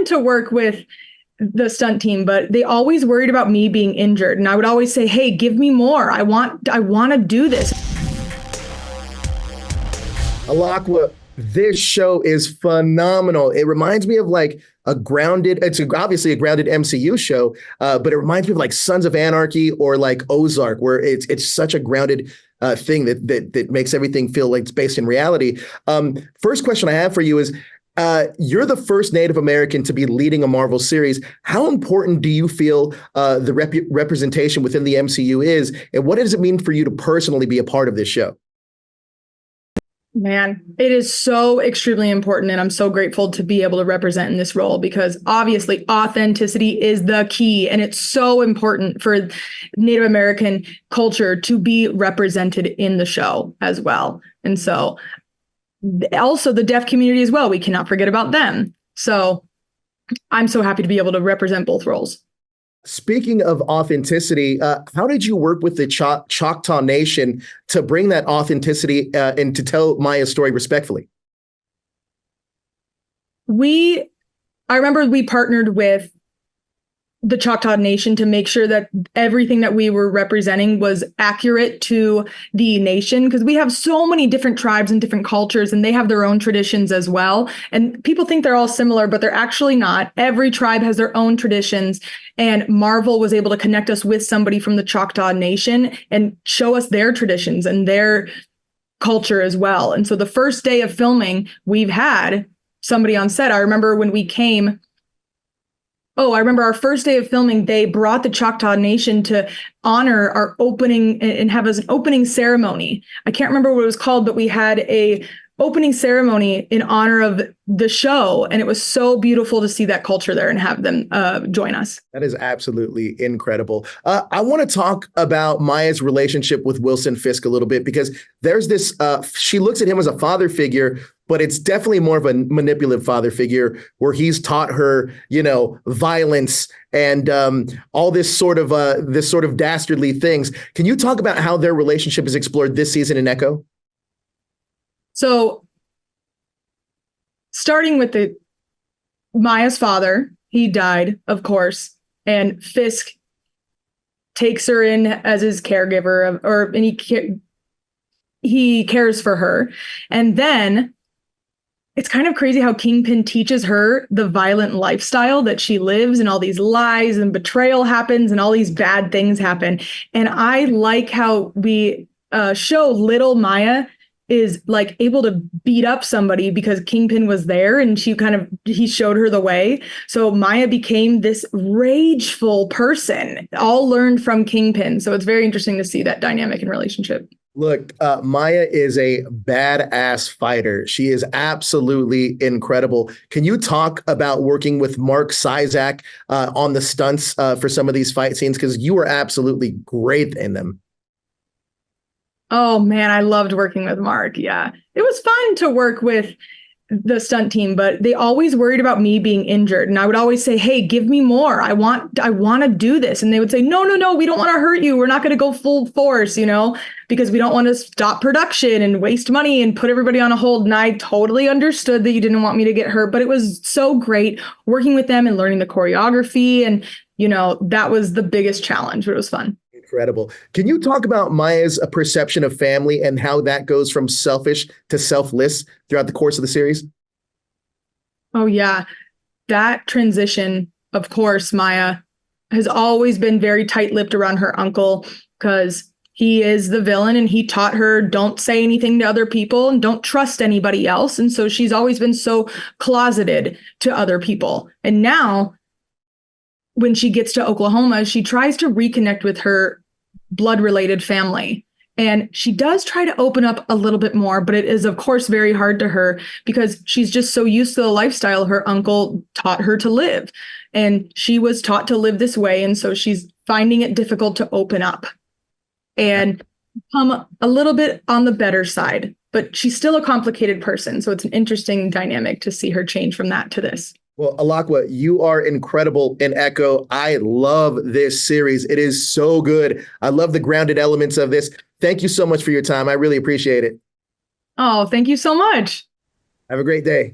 fun to work with the stunt team, but they always worried about me being injured. And I would always say, hey, give me more. I want to do this. Alaqua, this show is phenomenal. It reminds me of like obviously a grounded MCU show, but it reminds me of like Sons of Anarchy or like Ozark, where it's such a grounded thing that makes everything feel like it's based in reality. First question I have for you is, you're the first Native American to be leading a Marvel series. How important do you feel the representation within the MCU is, and what does it mean for you to personally be a part of this show? Man, it is so extremely important, and I'm so grateful to be able to represent in this role because obviously authenticity is the key, and it's so important for Native American culture to be represented in the show as well. And so also the deaf community as well, we cannot forget about them. So I'm so happy to be able to represent both roles. Speaking of authenticity, how did you work with the Choctaw Nation to bring that authenticity and to tell Maya's story respectfully? I remember we partnered with the Choctaw Nation to make sure that everything that we were representing was accurate to the nation, because we have so many different tribes and different cultures, and they have their own traditions as well. And people think they're all similar, but they're actually not. Every tribe has their own traditions, and Marvel was able to connect us with somebody from the Choctaw Nation and show us their traditions and their culture as well. And so the first day of filming, we've had somebody on set. I remember when we came. I remember our first day of filming, they brought the Choctaw Nation to honor our opening and have as an opening ceremony. I can't remember what it was called, but we had a opening ceremony in honor of the show. And it was so beautiful to see that culture there and have them join us. That is absolutely incredible. I want to talk about Maya's relationship with Wilson Fisk a little bit, because there's this, she looks at him as a father figure, but it's definitely more of a manipulative father figure where he's taught her, violence and all this sort of dastardly things. Can you talk about how their relationship is explored this season in Echo? So starting with Maya's father, he died, of course, and Fisk takes her in as his caregiver, and he cares for her. And then it's kind of crazy how Kingpin teaches her the violent lifestyle that she lives, and all these lies and betrayal happens and all these bad things happen. And I like how we show little Maya is like able to beat up somebody because Kingpin was there and he showed her the way. So Maya became this rageful person, all learned from Kingpin. So it's very interesting to see that dynamic in relationship. Look, Maya is a badass fighter. She is absolutely incredible. Can you talk about working with Mark Sizak on the stunts for some of these fight scenes? Because you were absolutely great in them. Oh, man, I loved working with Mark. Yeah, it was fun to work with the stunt team, but they always worried about me being injured. And I would always say, hey, give me more. I want to do this. And they would say, no, we don't want to hurt you. We're not going to go full force, because we don't want to stop production and waste money and put everybody on a hold. And I totally understood that you didn't want me to get hurt, but it was so great working with them and learning the choreography. And, that was the biggest challenge, but it was fun. Incredible. Can you talk about Maya's perception of family and how that goes from selfish to selfless throughout the course of the series? Oh, yeah. That transition, of course, Maya has always been very tight-lipped around her uncle because he is the villain and he taught her don't say anything to other people and don't trust anybody else. And so she's always been so closeted to other people. And now when she gets to Oklahoma, she tries to reconnect with her blood-related family. And she does try to open up a little bit more, but it is, of course, very hard to her because she's just so used to the lifestyle her uncle taught her to live. And she was taught to live this way. And so she's finding it difficult to open up and come a little bit on the better side. But she's still a complicated person. So it's an interesting dynamic to see her change from that to this. Well, Alaqua, you are incredible in Echo. I love this series. It is so good. I love the grounded elements of this. Thank you so much for your time. I really appreciate it. Oh, thank you so much. Have a great day.